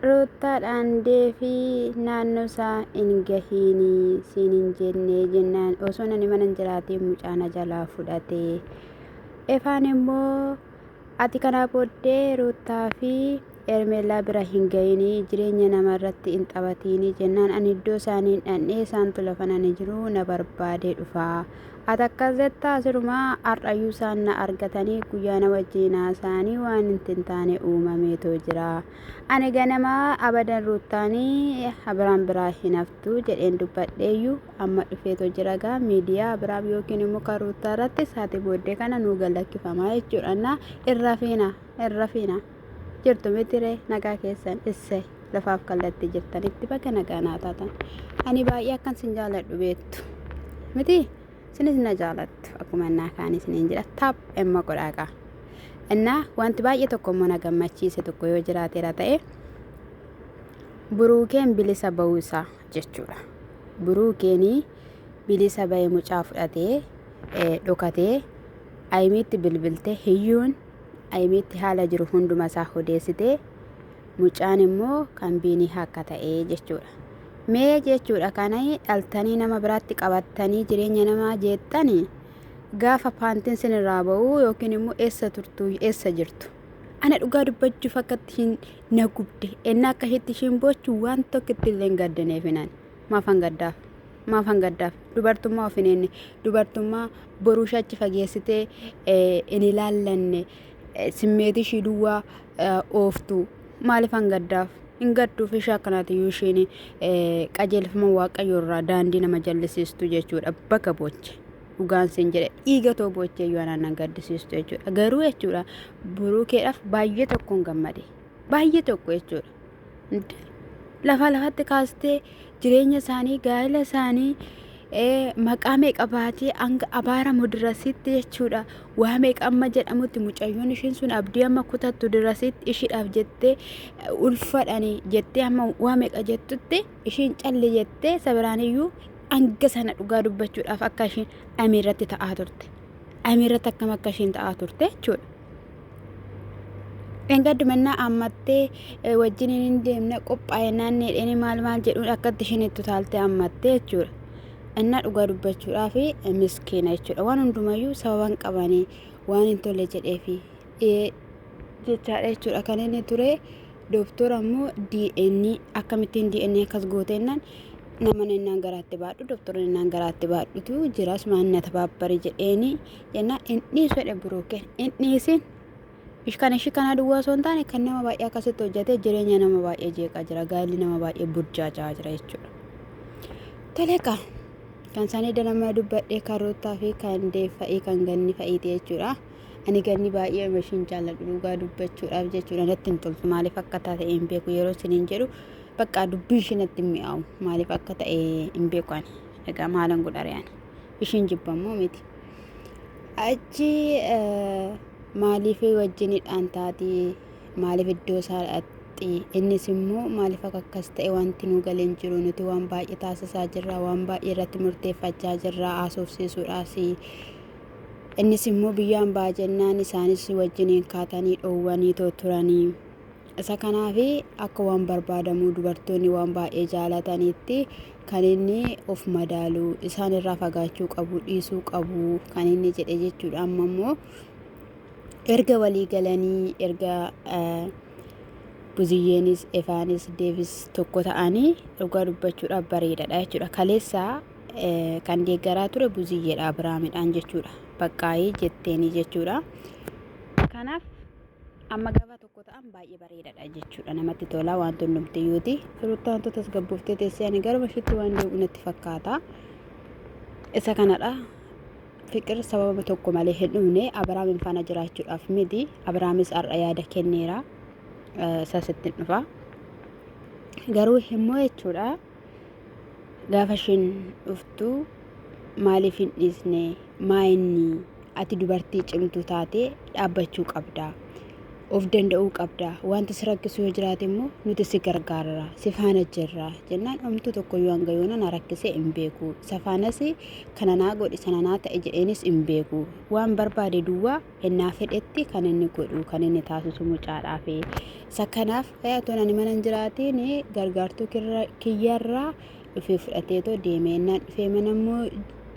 Ruuttaadhaan deefii naannoo isaa hin gahiinii siin hin jennee jennaan osoo nani mana hin jiraatiin mucaan jalaa fudhatee. Efaan immoo ati kanaa booddee Ruuttaa fi Ermeellaa bira hin gahini jireenya namarratti hin taphatini jennaan ani iddoo isaanii dhandhee isaantu lafa nani jiru na barbaadee dhufaa. Ati akkas jettaa asirumaa har'ayyuu isaan na argatanii guyyaa na wajjin haasa'anii waan hin taane uumameetoo jira. Ani ganamaa abadan Ruuttaanii Abiraam biraa hin haftu jedheen dubbadheeyyuu amma dhufeetoo jira gaa miidiyaa Abiraam yookiin immoo kan Ruuttaa irratti saatii booddee kana nuu galakkifamaa jechuudha. Irra fiina jirtu mitire nagaa keessan isse lafaaf kallatti jirtanitti bakka nagaa naa taatan. Ani baay'ee akkan sin jaaladhu beektu miti sinis na jaalattu akkuma innaa kaanii siniin jedha taap emma godhaaqa. Innaa wanti baay'ee tokko immoo na gammachiise tokko yoo jiraateera ta'e Buruukeen bilisa ba'uu isaa jechuudha. Buruukeenii bilisa ba'ee mucaa fudhatee dhokatee ayimiitti bilbiltee hiyyuun ayimiitti haala jiru hunduma isaa odeessitee mucaan immoo kan biinii akka ta'ee jechuudha. Mee jechuudha kana dhaltanii nama biraatti qabattanii jireenya namaa jeettanii gaafa paantiin sinirraa ba'uu yookiin immoo eessa turtuu eessa jirtu. Ana dhugaa dubbachuuf akkatti hin na gubde ennaa akka hitti ishiin bochu waan tokkitti illee hin gaddaneef hinaan maafan gaddaaf dubartummaa of hin enne dubartummaa boruu shachi fageessitee hin ilaallanne simmeetii ishii duwwaa ooftu maaliifan gaddaaf hin gadduuf ishee akkanaatiyyuu ishiin qajeelfama waaqayyoo irraa daandii nama jallisiistu jechuudha bakka boche. Dhugaan sin jedhe dhiiga too bochee yoo anaan gaddisiistu jechuudha. Garuu jechuudha Buruukeedhaaf baay'ee tokkoon gammade baay'ee tokko jechuudha. Lafa lafatti kaastee jireenya isaanii gaa'ela isaanii maqaa meeqa baatee hanga abaaramu dirasitti jechuudha. Waa meeqa amma jedhamutti mucayyoon ishiin sun abdii amma kutattu dirasitti ishiidhaaf jettee ulfadhanii jettee amma waa meeqa jettutti ishiin calli jettee sabiraaniyyuu hanga sana dhugaa dubbachuudhaaf akka ishiin amiirratti ta'aa turte. Amiirratti akkam akka ishiin ta'aa turte jechuudha. Engaddumannaa ammattee wajjin hin deemne qophaa'e naanneedheen maal jedhuun akkatti ishiin itti utaaltee ammattee jechuudha. Innaa dhugaa dubbachuudhaaf miskiina jechuudha. Waan hundumayyuu sababan qabanii waan hin tolle jedheefi jechaadha jechuudha. Kan inni ture dooktora immoo DNA akkamittiin DNA akkas gooteennan nama innaan garaatti baadhu dooktorri innaan garaatti baadhutu jiras maanna tabaabbarii jedheeni jennaan inni fedhe Buruukeen inni isin kan ishii kana duwwaa osoo hin taane kan nama baay'ee akkasitti hojjetee jireenya nama baay'ee jeeqaa jira gaalli nama baay'ee burjaajaa jira jechuudha. Toleeqa kan isaanii danama dubbadhee karoottaa fi kan deeffa'ii kan ganni fa'iiti jechuudha. Ani ganni baay'ee mashiin jaalladhu dhugaa dubbachuudhaaf jechuudha natti hin toltu maaliif akka taate hin beeku yeroo isiniin jedhu bakka dubbii ishiin natti mi'aawu maaliif akka ta'e hin beeku ani egaa maalan godhareen ishiin jibbamoo miti. Achi maaliif wajjinidhaan taati maaliif iddoo isaa dhaqxi innis immoo maaliif akkas ta'e wanti nu galeen jiru nuti waan baay'ee taasisaa jirra waan baay'ee irratti murteeffachaa jirra haasofsiisuudhaas innis immoo biyyaan baa jennaan isaanis wajjiniin kaatanii dhoowwanii turanii. Isa kanaafi akka waan barbaadamu dubartoonni waan baay'ee jaalatanitti kan inni of madaalu isaan irraa fagaachuu qabu dhiisuu qabu kan inni jedhe jechuudha. Amma immoo erga walii galanii erga Buziyyeenis Efaanis Deevis tokko ta'anii dhugaa dubbachuudhaaf bareedadha jechuudha. Kaleessaa kan deeggaraa ture Buziyyeedha Abiraamidhaan jechuudha. Baqqaayii jetteeni jechuudha. Kanaaf amma gaafa tokko ta'an baay'ee bareedadha jechuudha. Namatti tola waan hundumtiyyuuti. Firoottaa wantoota tasgabbooftee teessee ani garuma ishiitti waan deemu natti fakkaata. Isa kanadha. Fiqir sababa tokko malee hin dhumne Abiraamin faana jiraachuudhaaf miti. Abiraamis har'a yaada kenneera. Sasittiin dhufa. Garuu immoo jechuudha. Gaafa ishiin dhuftu maaliif hin dhiisne maa inni ati dubartii cimtuu taate dhaabbachuu qabda. of danda'uu qabda. Wanti si rakkisu yoo jiraate immoo nuti si gargaarra, si faana jirra jennaan homtuu tokkoyyuu hanga yoona na rakkisee hin beeku. Isa faanas kana naa godhi sana naa ta'e jedheenis hin beeku. Waan barbaade duwwaa ennaa fedhetti kan inni godhu kan inni taasisu mucaadhaaf. Isa kanaaf otoo ani mana hin jiraatiin gargaartuu kiyyarraa dhufee fudhateetoo deeme. Ennaan dhufee mana immoo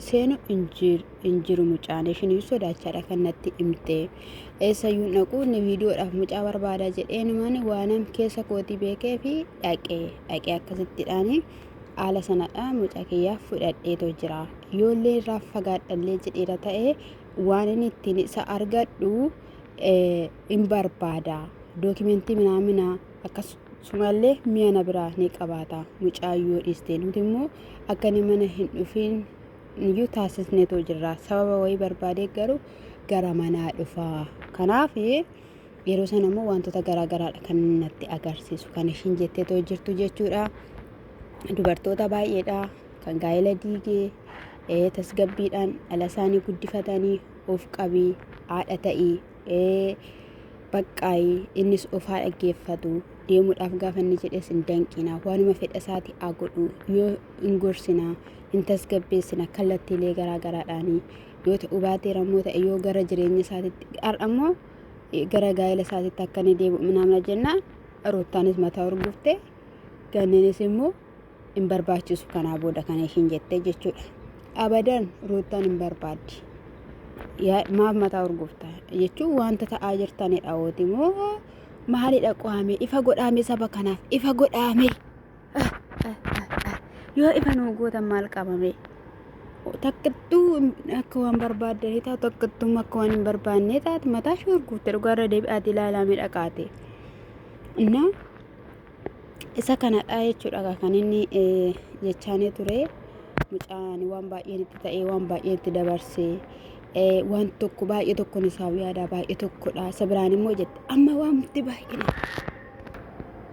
seenu injiru mucaan ishiin sodaachadha kan natti himte. Eessayyuu dhaqu inni viidiyoodhaaf mucaa barbaada jedheen mani waanam keessa kootii beekee fi dhaqee akkasittidhaan haala sanadha mucaa kiyyaaf fudhadheetoo jira. Yoollee irraa fagaadhallee jedheera ta'e waan inni ittiin isa argadhu hin barbaada. Dookimentii minaamina akkasumallee mi'a na biraa ni qabaata mucaayyoo dhiistee nuti immoo akka inni mana hin dhufiin niyyuu taasisneetoo jirra. Sababa wayii barbaadee garuu gara manaa dhufa. Kanaaf yeroo sana immoo wantoota garaagaraadha kan natti agarsiisu kan ishiin jetteetoo jirtu jechuudha. Dubartoota baay'eedha kan gaa'ela diigee tasgabbiidhaan dhala isaanii guddifatanii of qabii haadha ta'ii baqqaayii innis ofaa dhaggeeffatu deemuudhaaf gaafa inni jedhes hin danqina. Waanuma fedha isaati haa godhu yoo hin gorsina hin tasgabbeessina kallattiilee garaagaraadhaanii yoo ta'u baateera immoo ta'e yoo gara jireenya isaatiitti har'ammoo gara gaa'ela isaatiitti akka inni deebi'u minaamna jennaan roottaanis mataa urguftee ganneenis immoo hin barbaachisu kanaa booda kana ishiin jettee jechuudha. Abadan roottaan hin barbaaddi. Maaf mataa urgufta jechuun wanta ta'aa jirtanidha. Ooti moo maalidha qo'ame ifa godhame saba kanaaf ifa godhame yoo ifa nuu gootan maal qabame takkattuu akka waan barbaadanii taatu takkattuu akka waan hin barbaanne taate mataa ishee urguutte dhugaarra deebi'aati ilaalame dhaqaate. Innaa isa kanadha jechuudha kan inni jechaanii ture. Mucaan waan baay'een itti ta'ee waan baay'een itti dabarsee waan tokko baay'ee tokkoon isaaf yaada baay'ee tokkodha. Isa biraan immoo jette amma waan murtii baay'ina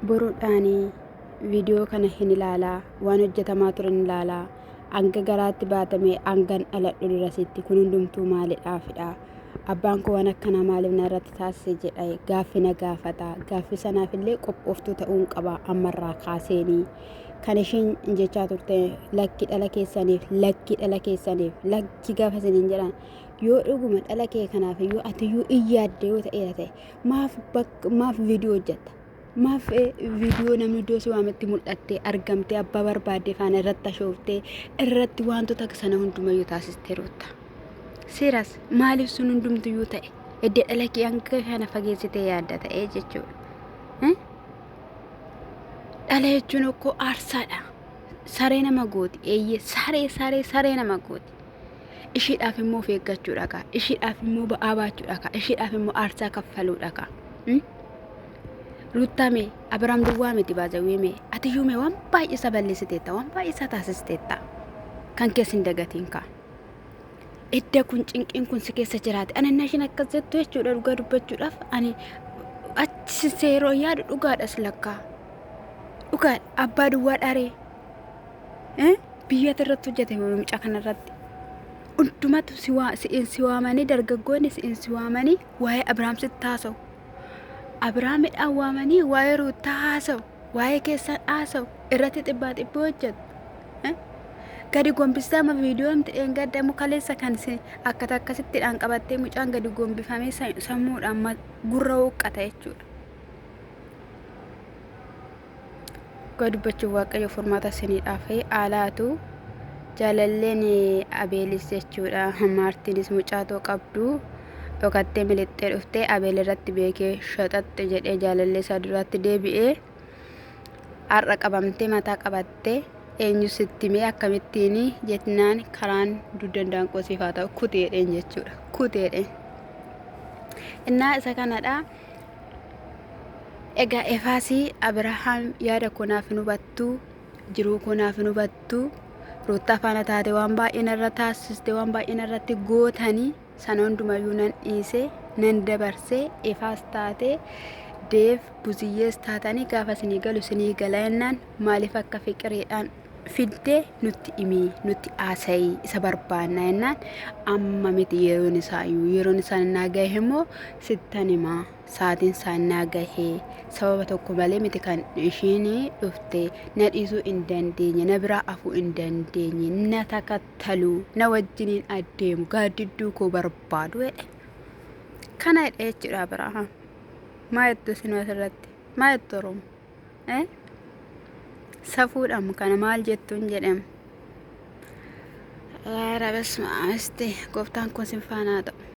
boruudhaanii viidiyoo kana hin ilaalaa waan hojjetamaa ture hin ilaalaa hanga garaatti baatamee hangan dhaladhu durasitti kun hundumtuu maalidhaafidha. Abbaan koo waan akkanaa maaliif na irratti taasise jedha gaaffii na gaafata. Gaaffii sanaafillee qophooftuu ta'uun qaba ammarraa kaaseenii. Kan ishiin jechaa turte lakki dhala keessaniif lakki gaafa isiniin jedhan yoo dhuguma dhala kee kanaaf iyyuu ati iyyuu iyyaadde yoo ta'eera ta'e maaf viidiyoo hojjetta? Maaf viidiyoo namni iddoo si waametti mul'attee argamtee abbaa barbaadde faana irratti ashooftee irratti wantoota sana hundumayyuu taasistee roota. Seeras maaliif sun hundumtuyyuu ta'e edda dhala kee hanga kana fageessitee yaadda ta'ee jechuudha. Dhala jechuun okkoo aarsaadha. Saree nama gooti. Eeyyee saree nama gooti. Ishiidhaaf immoo of eeggachuudha kaa. Ishiidhaaf immoo ba'aa baachuudha kaa. Ishiidhaaf immoo aarsaa kaffaluudha kaa. Ruttame Abiraam duwwaa miti baazawweeme ati yuume waan baay'ee isa balleessiteetta waan baay'ee isa taasisteetta kan keessa hin dagatiin kaa. Edda kun cinqiin kun si keessa jiraate ani nashin akkas jettu jechuudha dhugaa dubbachuudhaaf ani achi seeroo yaadu dhugaadhas lakkaa. Dhugaan abbaa duwwaa dharee biyyatti irratti hojjetame mucaa kanarratti hundumatu si waamanii dargaggoonni si waamanii waa'ee Abiraam sitti haasa'u. Abiraamidhaan waamanii waa'ee Ruutaa haasa'u waa'ee keessan haasa'u irratti xibbaa hojjetu. Gadi gombistaa ama viidiyoo namti gaddamu kaleessa kan akkasittidhaan qabattee mucaan gadi gombifamee sammuudhaan gurra huqqata jechuudha. Dubbachuuf waaqayyo furmaata isiniidhaaf haalaatu jaalalleen Abeelis jechuudha. Maartiinis mucaatoo qabdu dhokattee milittee dhuftee Abeel irratti beekee shaxatte jedhee jaalallee isaa duraatti deebi'ee har'a qabamtee mataa qabattee eenyu sitti mee akkamittiin jetnaan karaan duddandaan qosiifaa ta'u kuteedheen jechuudha. Kuteedheen. Innaa isa kanadha. Egaa efaasii Abirahaam yaada konaaf hin hubattu jiruu konaaf hin hubattu Ruutaa faana taate waan baay'een irra taasiste waan baay'een irratti gootanii sana hundumayyuu nan dhiise nan dabarsee efaas taate deef buziyyees taatanii gaafa isinii galu isinii gala jennaan maaliif akka fiqireedhaan fiddee nutti himii nutti haasa'ii isa barbaanna jennaan amma miti yeroon isaa naa gahe immoo sittan himaa sa'aatiin isaa naa gahee sababa tokko malee miti kan ishiin dhufte na dhiisuu hin dandeenye na biraa afuu hin dandeenye na takattalu na wajjiniin adeemu gaaddidduu koo barbaadu jedhe kana jedhe jechuudha Abirahaam. maa jettu isin asirratti maa jettu Oromoo safuudhaan kana maal jettuun jedhama. Rabas maamiste gooftaan kun sin faanaa ta'u.